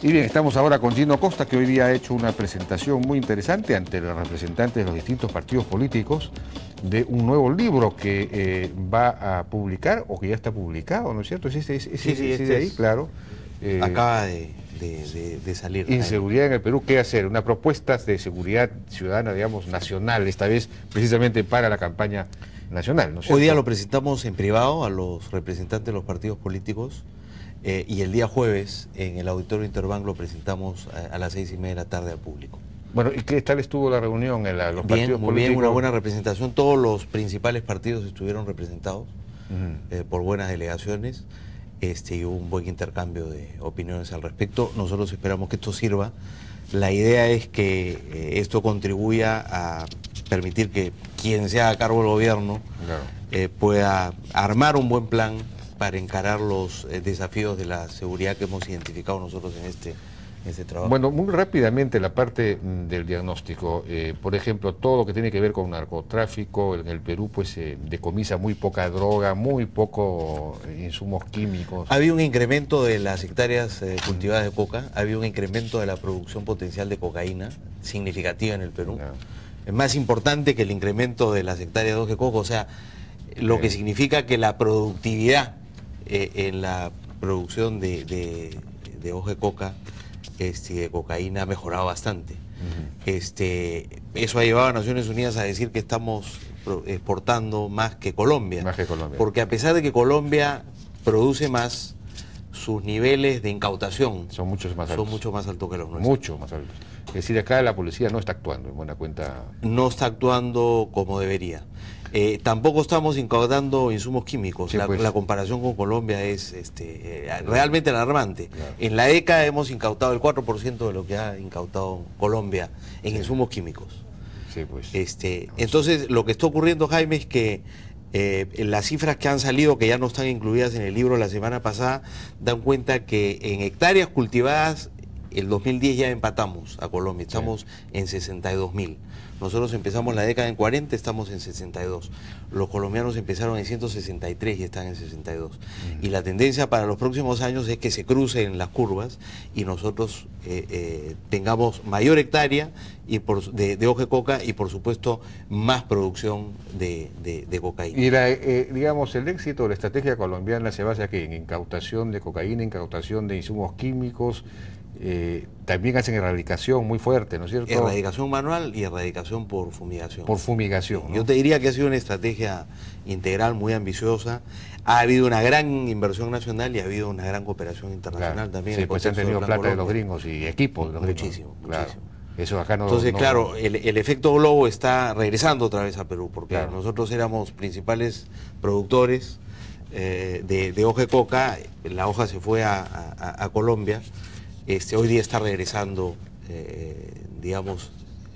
Y bien, estamos ahora con Gino Costa, que hoy día ha hecho una presentación muy interesante ante los representantes de los distintos partidos políticos de un nuevo libro que va a publicar, o que ya está publicado, ¿no es cierto? Sí, de ahí, claro. Acaba de salir. Inseguridad en el Perú, ¿qué hacer? Una propuesta de seguridad ciudadana, digamos, nacional, esta vez precisamente para la campaña nacional, ¿no es cierto? Hoy día lo presentamos en privado a los representantes de los partidos políticos y el día jueves en el Auditorio Interbank lo presentamos a las 6:30 de la tarde al público. Bueno, ¿y qué tal estuvo la reunión en los partidos muy políticos? Bien, una buena representación. Todos los principales partidos estuvieron representados por buenas delegaciones y hubo un buen intercambio de opiniones al respecto. Nosotros esperamos que esto sirva. La idea es que esto contribuya a permitir que quien sea a cargo del gobierno pueda armar un buen plan para encarar los desafíos de la seguridad que hemos identificado nosotros en este trabajo. Bueno, muy rápidamente la parte del diagnóstico. Por ejemplo, todo lo que tiene que ver con narcotráfico, en el Perú pues se decomisa muy poca droga, muy poco insumos químicos. Ha habido un incremento de las hectáreas cultivadas de coca, ha habido un incremento de la producción potencial de cocaína significativa en el Perú. Es más importante que el incremento de las hectáreas de coca, o sea, lo que significa que la productividad en la producción de hoja de coca, de cocaína, ha mejorado bastante. Eso ha llevado a Naciones Unidas a decir que estamos exportando más que Colombia. Porque a pesar de que Colombia produce más, sus niveles de incautación son mucho más altos que los nuestros. Mucho más altos. Es decir, acá la policía no está actuando en buena cuenta. No está actuando como debería. Tampoco estamos incautando insumos químicos. Sí, la comparación con Colombia es realmente alarmante. Claro. En la ECA hemos incautado el 4% de lo que ha incautado Colombia en insumos químicos. Sí, pues. Entonces, lo que está ocurriendo, Jaime, es que las cifras que han salido, que ya no están incluidas en el libro la semana pasada, dan cuenta que en hectáreas cultivadas, el 2010 ya empatamos a Colombia, estamos en 62.000. Nosotros empezamos la década en 40, estamos en 62. Los colombianos empezaron en 163 y están en 62. Y la tendencia para los próximos años es que se crucen las curvas y nosotros tengamos mayor hectárea de hoja de coca y por supuesto más producción de cocaína. Y digamos, el éxito de la estrategia colombiana se basa aquí en incautación de cocaína, incautación de insumos químicos. También hacen erradicación muy fuerte, ¿no es cierto? Erradicación manual y erradicación por fumigación. Por fumigación, ¿no? Yo te diría que ha sido una estrategia integral muy ambiciosa. Ha habido una gran inversión nacional y ha habido una gran cooperación internacional también. Sí, pues han tenido plata de los gringos y equipos de los gringos. Muchísimo. Eso acá no. Entonces, claro, el efecto globo está regresando otra vez a Perú, porque nosotros éramos principales productores de hoja de coca. La hoja se fue a Colombia. Hoy día está regresando, digamos,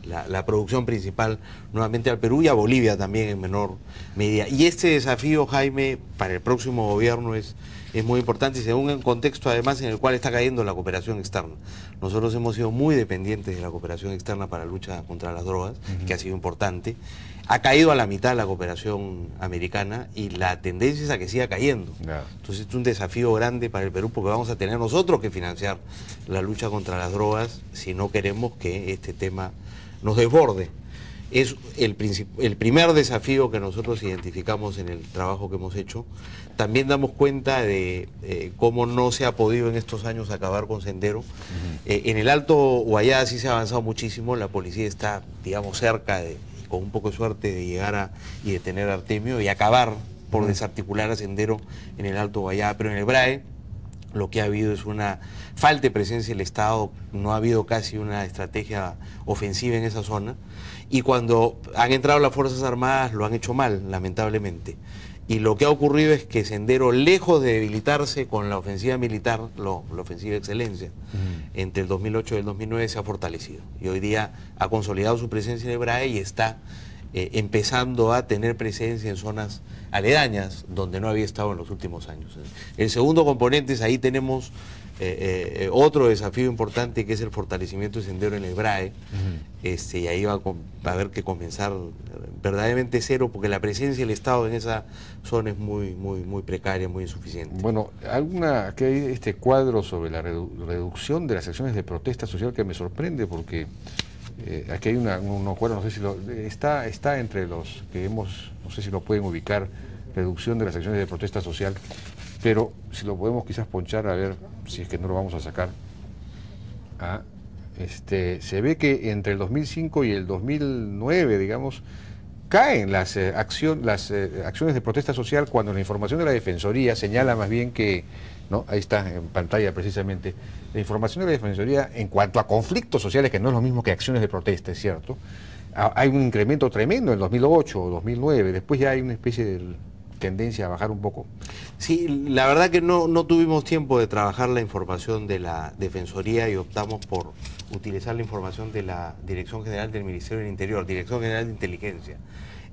la producción principal nuevamente al Perú y a Bolivia también en menor medida. Y este desafío, Jaime, para el próximo gobierno es muy importante y según el contexto además en el cual está cayendo la cooperación externa. Nosotros hemos sido muy dependientes de la cooperación externa para la lucha contra las drogas, que ha sido importante. Ha caído a la mitad la cooperación americana y la tendencia es a que siga cayendo. Entonces es un desafío grande para el Perú porque vamos a tener nosotros que financiar la lucha contra las drogas si no queremos que este tema nos desborde. Es el primer desafío que nosotros identificamos en el trabajo que hemos hecho. También damos cuenta de cómo no se ha podido en estos años acabar con Sendero. En el Alto Guayá sí se ha avanzado muchísimo, la policía está, digamos, cerca con un poco de suerte de llegar y detener a Artemio y acabar por desarticular a Sendero en el Alto Guayá, pero en el BRAE lo que ha habido es una falta de presencia del Estado, no ha habido casi una estrategia ofensiva en esa zona y cuando han entrado las Fuerzas Armadas lo han hecho mal, lamentablemente. Y lo que ha ocurrido es que Sendero, lejos de debilitarse con la ofensiva militar, la ofensiva de excelencia, entre el 2008 y el 2009 se ha fortalecido. Y hoy día ha consolidado su presencia en el BRAE y está empezando a tener presencia en zonas aledañas donde no había estado en los últimos años. El segundo componente es ahí tenemos otro desafío importante, que es el fortalecimiento del sendero en el BRAE. Y ahí va a haber que comenzar verdaderamente cero, porque la presencia del Estado en esa zona es muy precaria, muy insuficiente. Bueno, que hay este cuadro sobre la reducción de las acciones de protesta social que me sorprende, porque aquí hay unos cuadros, no sé si está entre los que hemos, no sé si lo pueden ubicar, reducción de las acciones de protesta social, pero si lo podemos quizás ponchar, a ver si es que no lo vamos a sacar. Se ve que entre el 2005 y el 2009, digamos, caen las acciones de protesta social, cuando la información de la Defensoría señala más bien que, ¿no? Ahí está en pantalla precisamente, la información de la Defensoría en cuanto a conflictos sociales, que no es lo mismo que acciones de protesta, es cierto, hay un incremento tremendo en 2008 o 2009, después ya hay una especie de tendencia a bajar un poco. Sí, la verdad que no tuvimos tiempo de trabajar la información de la Defensoría y optamos por utilizar la información de la Dirección General del Ministerio del Interior, Dirección General de Inteligencia,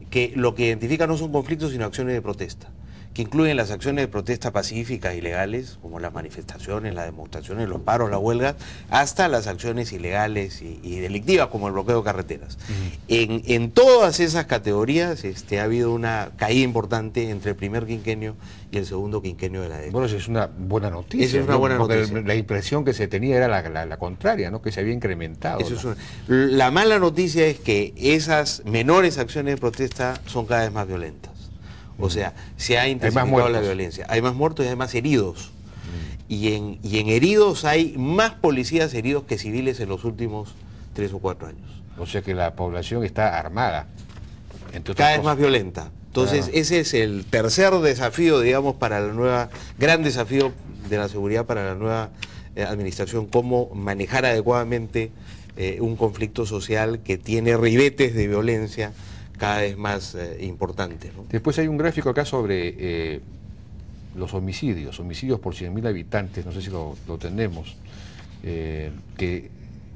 que lo que identifica no son conflictos sino acciones de protesta, que incluyen las acciones de protesta pacíficas y legales, como las manifestaciones, las demostraciones, los paros, las huelgas, hasta las acciones ilegales y delictivas, como el bloqueo de carreteras. En todas esas categorías ha habido una caída importante entre el primer quinquenio y el segundo quinquenio de la década. Bueno, eso es una buena noticia. Eso es una buena noticia. La impresión que se tenía era la contraria, ¿no? Que se había incrementado. La mala noticia es que esas menores acciones de protesta son cada vez más violentas. O sea, se ha intensificado la violencia. Hay más muertos y hay más heridos. Y en heridos hay más policías heridos que civiles en los últimos 3 o 4 años. O sea que la población está armada. Cada vez más violenta. Entonces, ese es el tercer desafío, digamos, gran desafío de la seguridad para la nueva administración: cómo manejar adecuadamente un conflicto social que tiene ribetes de violencia cada vez más importantes, ¿no? Después hay un gráfico acá sobre los homicidios por 100.000 habitantes, no sé si lo tenemos, que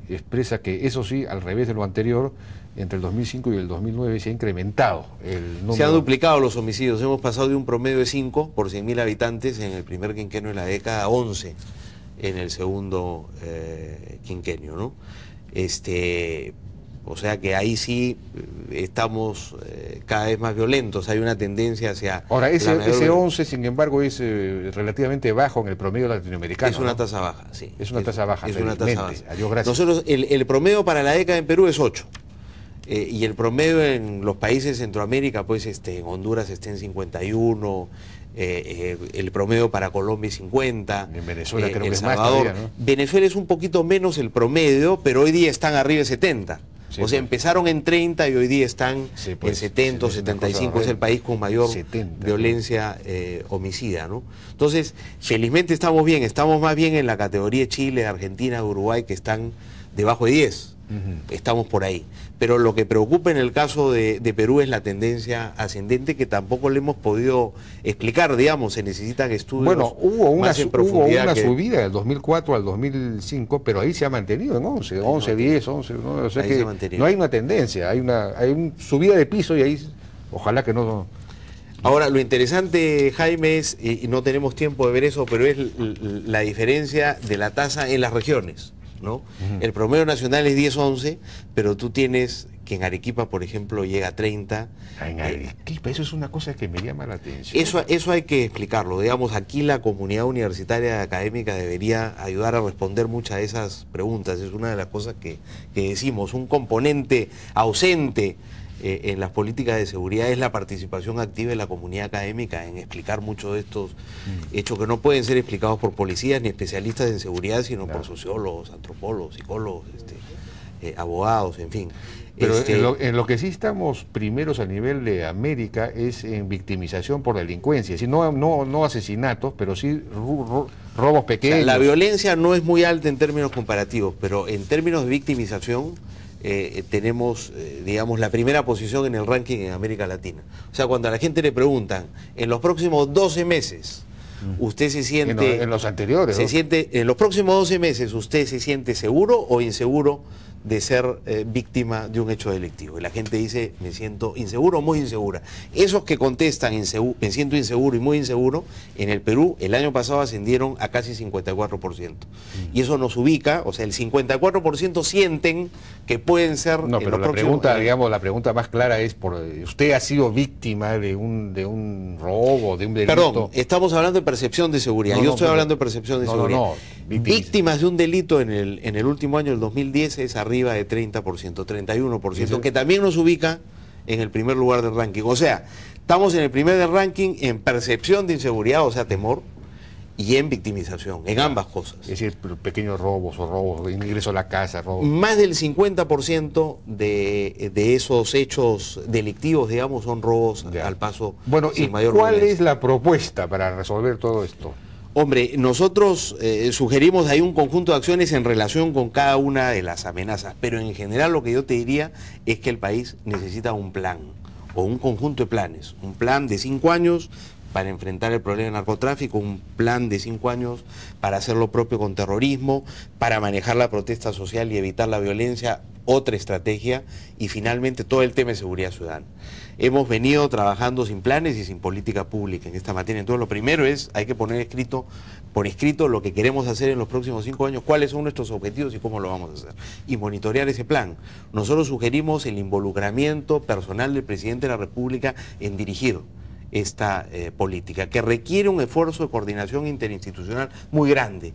expresa que eso sí, al revés de lo anterior, entre el 2005 y el 2009 se ha incrementado el número. Se han duplicado los homicidios, hemos pasado de un promedio de 5 por 100.000 habitantes en el primer quinquenio de la década a 11 en el segundo quinquenio, ¿no? O sea que ahí sí estamos cada vez más violentos, hay una tendencia hacia... Ahora, ese 11, sin embargo, es relativamente bajo en el promedio latinoamericano. Es una tasa baja, sí. Es una tasa baja, es una tasa baja. Adiós, gracias. Nosotros, el promedio para la década en Perú es 8. Y el promedio en los países de Centroamérica, pues en Honduras está en 51, el promedio para Colombia es 50. En Venezuela creo que es Salvador, más todavía, ¿no? Venezuela es un poquito menos el promedio, pero hoy día están arriba de 70. Sí, o sea, empezaron en 30 y hoy día están en 70 o 75, es el país con mayor 70, violencia homicida, ¿no? Entonces, felizmente estamos bien, estamos más bien en la categoría de Chile, Argentina, Uruguay, que están debajo de 10. Estamos por ahí. Pero lo que preocupa en el caso de Perú es la tendencia ascendente, que tampoco le hemos podido explicar, digamos, se necesitan estudios. Bueno, hubo una subida del 2004 al 2005, pero ahí se ha mantenido en 11, 10, 11, ¿no? O sea que no hay una tendencia, hay una subida de piso y ahí ojalá que no... Ahora, lo interesante, Jaime, es, y no tenemos tiempo de ver eso, pero es la diferencia de la tasa en las regiones, ¿no? El promedio nacional es 10-11, pero tú tienes que en Arequipa, por ejemplo, llega a 30. En Arequipa, eso es una cosa que me llama la atención. Eso hay que explicarlo. Digamos, aquí la comunidad universitaria académica debería ayudar a responder muchas de esas preguntas. Es una de las cosas que decimos. Un componente ausente en las políticas de seguridad es la participación activa de la comunidad académica en explicar muchos de estos hechos que no pueden ser explicados por policías ni especialistas en seguridad, sino por sociólogos, antropólogos, psicólogos, abogados, en fin. Pero en lo que sí estamos primeros a nivel de América es en victimización por delincuencia, es decir, no asesinatos, pero sí robos pequeños. O sea, la violencia no es muy alta en términos comparativos, pero en términos de victimización tenemos, digamos, la primera posición en el ranking en América Latina. O sea, cuando a la gente le preguntan, en los próximos 12 meses, ¿usted se siente... En los anteriores, en los próximos 12 meses, ¿usted se siente seguro o inseguro de ser víctima de un hecho delictivo. Y la gente dice, me siento inseguro o muy insegura. Esos que contestan, me siento inseguro y muy inseguro, en el Perú el año pasado ascendieron a casi 54%. Y eso nos ubica, o sea, el 54% sienten que pueden ser... No, pero la pregunta, digamos, la pregunta más clara es, ¿usted ha sido víctima de un robo, de un delito? Perdón, estamos hablando de percepción de seguridad. Yo estoy hablando de percepción de seguridad. Víctimas de un delito en el último año, el 2010, es arriba de 30%, 31%, que también nos ubica en el primer lugar del ranking. O sea, estamos en el primer del ranking en percepción de inseguridad, o sea, temor, y en victimización, en ambas cosas. Es decir, pequeños robos o robos de ingreso a la casa, robos. Más del 50% de esos hechos delictivos, digamos, son robos al paso. Bueno, ¿y cuál es la propuesta para resolver todo esto? Hombre, nosotros sugerimos ahí un conjunto de acciones en relación con cada una de las amenazas, pero en general lo que yo te diría es que el país necesita un plan o un conjunto de planes, un plan de 5 años para enfrentar el problema del narcotráfico, un plan de 5 años para hacer lo propio con terrorismo, para manejar la protesta social y evitar la violencia, otra estrategia, y finalmente todo el tema de seguridad ciudadana. Hemos venido trabajando sin planes y sin política pública en esta materia. Entonces lo primero es, hay que poner por escrito lo que queremos hacer en los próximos 5 años, cuáles son nuestros objetivos y cómo lo vamos a hacer. Y monitorear ese plan. Nosotros sugerimos el involucramiento personal del presidente de la República en dirigir esta política, que requiere un esfuerzo de coordinación interinstitucional muy grande,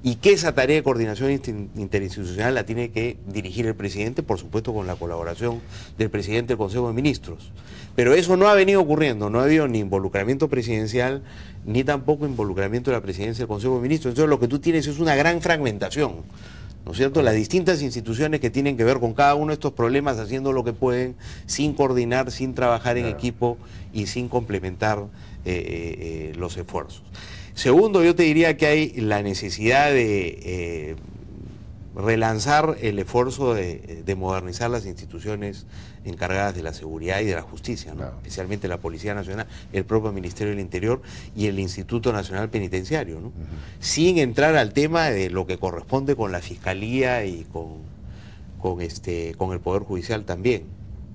y que esa tarea de coordinación interinstitucional la tiene que dirigir el presidente, por supuesto con la colaboración del presidente del Consejo de Ministros. Pero eso no ha venido ocurriendo, no ha habido ni involucramiento presidencial, ni tampoco involucramiento de la presidencia del Consejo de Ministros. Entonces lo que tú tienes es una gran fragmentación, ¿no es cierto? Las distintas instituciones que tienen que ver con cada uno de estos problemas haciendo lo que pueden, sin coordinar, sin trabajar en equipo y sin complementar los esfuerzos. Segundo, yo te diría que hay la necesidad de relanzar el esfuerzo de modernizar las instituciones encargadas de la seguridad y de la justicia, ¿no? Especialmente la Policía Nacional, el propio Ministerio del Interior y el Instituto Nacional Penitenciario, ¿no? Sin entrar al tema de lo que corresponde con la Fiscalía y con el Poder Judicial también.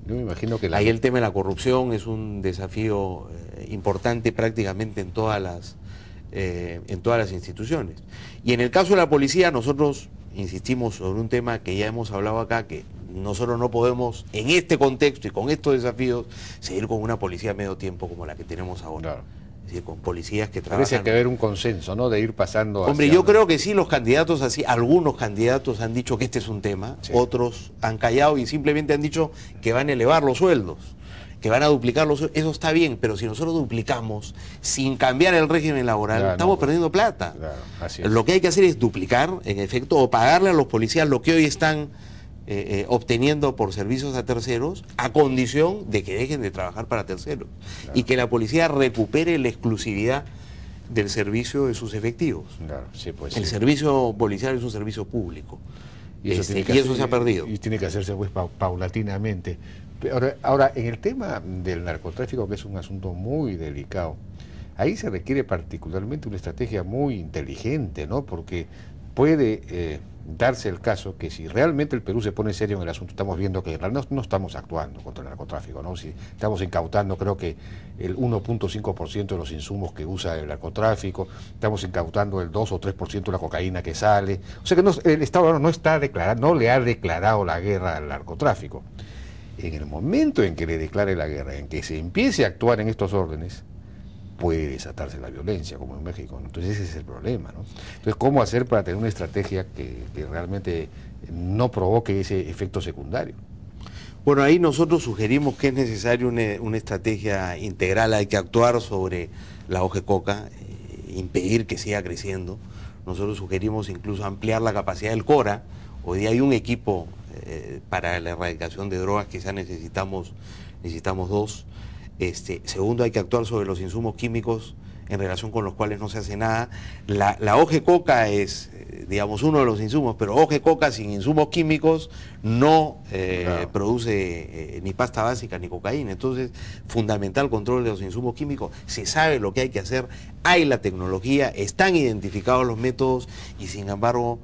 Yo me imagino que ahí el tema de la corrupción es un desafío importante prácticamente en todas las instituciones. Y en el caso de la policía, nosotros insistimos sobre un tema que ya hemos hablado acá, que nosotros no podemos, en este contexto y con estos desafíos, seguir con una policía a medio tiempo como la que tenemos ahora. Claro. Es decir, con policías que trabajan... Parece que haber un consenso, ¿no? De ir pasando... Hombre, yo creo que sí, los candidatos así, algunos candidatos han dicho que este es un tema, otros han callado y simplemente han dicho que van a elevar los sueldos, que van a duplicar los sueldos. Eso está bien, pero si nosotros duplicamos sin cambiar el régimen laboral, estamos perdiendo plata. Claro, así es. Lo que hay que hacer es duplicar, en efecto, o pagarle a los policías lo que hoy están obteniendo por servicios a terceros, a condición de que dejen de trabajar para terceros. Claro. Y que la policía recupere la exclusividad del servicio de sus efectivos. Claro, sí, pues, el servicio policial es un servicio público. Y eso se ha perdido. Y tiene que hacerse pues paulatinamente. Ahora, en el tema del narcotráfico, que es un asunto muy delicado, ahí se requiere particularmente una estrategia muy inteligente, ¿no? Porque puede darse el caso que si realmente el Perú se pone serio en el asunto, estamos viendo que no estamos actuando contra el narcotráfico, ¿no? Si estamos incautando, creo que el 1.5% de los insumos que usa el narcotráfico, estamos incautando el 2 o 3% de la cocaína que sale. O sea que el Estado no le ha declarado la guerra al narcotráfico. En el momento en que le declare la guerra, en que se empiece a actuar en estos órdenes, puede desatarse la violencia, como en México, ¿no? Entonces ese es el problema, ¿no? Entonces, ¿cómo hacer para tener una estrategia que realmente no provoque ese efecto secundario? Bueno, ahí nosotros sugerimos que es necesario una estrategia integral. Hay que actuar sobre la hoja de coca, impedir que siga creciendo. Nosotros sugerimos incluso ampliar la capacidad del CORA. Hoy día hay un equipo para la erradicación de drogas, quizás necesitamos 2. Segundo, hay que actuar sobre los insumos químicos en relación con los cuales no se hace nada. La hoja de coca es, digamos, uno de los insumos, pero hoja de coca sin insumos químicos no produce ni pasta básica ni cocaína. Entonces, fundamental control de los insumos químicos. Se sabe lo que hay que hacer, hay la tecnología, están identificados los métodos y sin embargo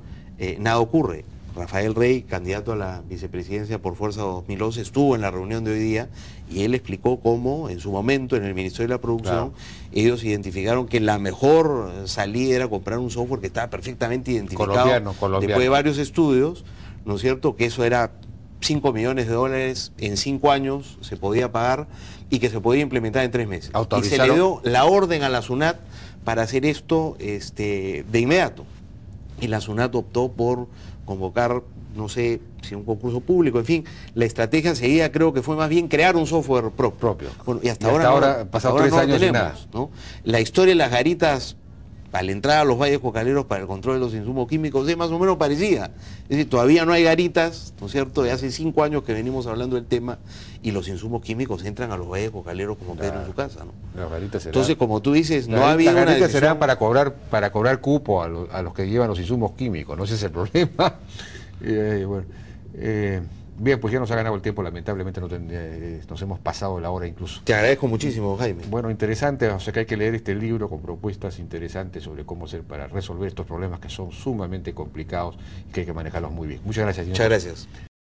nada ocurre. Rafael Rey, candidato a la vicepresidencia por Fuerza 2011, estuvo en la reunión de hoy día y él explicó cómo en su momento en el Ministerio de la Producción ellos identificaron que la mejor salida era comprar un software que estaba perfectamente identificado colombiano. Después de varios estudios, ¿no es cierto?, que eso era 5 millones de dólares en 5 años, se podía pagar y que se podía implementar en 3 meses. Y se le dio la orden a la SUNAT para hacer esto de inmediato. Y la SUNAT optó por convocar, no sé si un concurso público, en fin, la estrategia seguida creo que fue más bien crear un software propio. Bueno, y hasta ahora pasado 3 años tenemos, sin nada. ¿no? La historia de las garitas a la entrada a los valles cocaleros para el control de los insumos químicos es más o menos parecida. Es decir, todavía no hay garitas, ¿no es cierto? De hace 5 años que venimos hablando del tema y los insumos químicos entran a los valles cocaleros como Pedro en su casa, ¿no? Las garitas serán, entonces, como tú dices, no había una garitas decisión... serán para cobrar cupo a los que llevan los insumos químicos, no ese es el problema. Bien, pues ya nos ha ganado el tiempo, lamentablemente nos hemos pasado la hora incluso. Te agradezco muchísimo, Jaime. Bueno, interesante, o sea que hay que leer este libro con propuestas interesantes sobre cómo hacer para resolver estos problemas que son sumamente complicados y que hay que manejarlos muy bien. Muchas gracias, señor. Muchas gracias.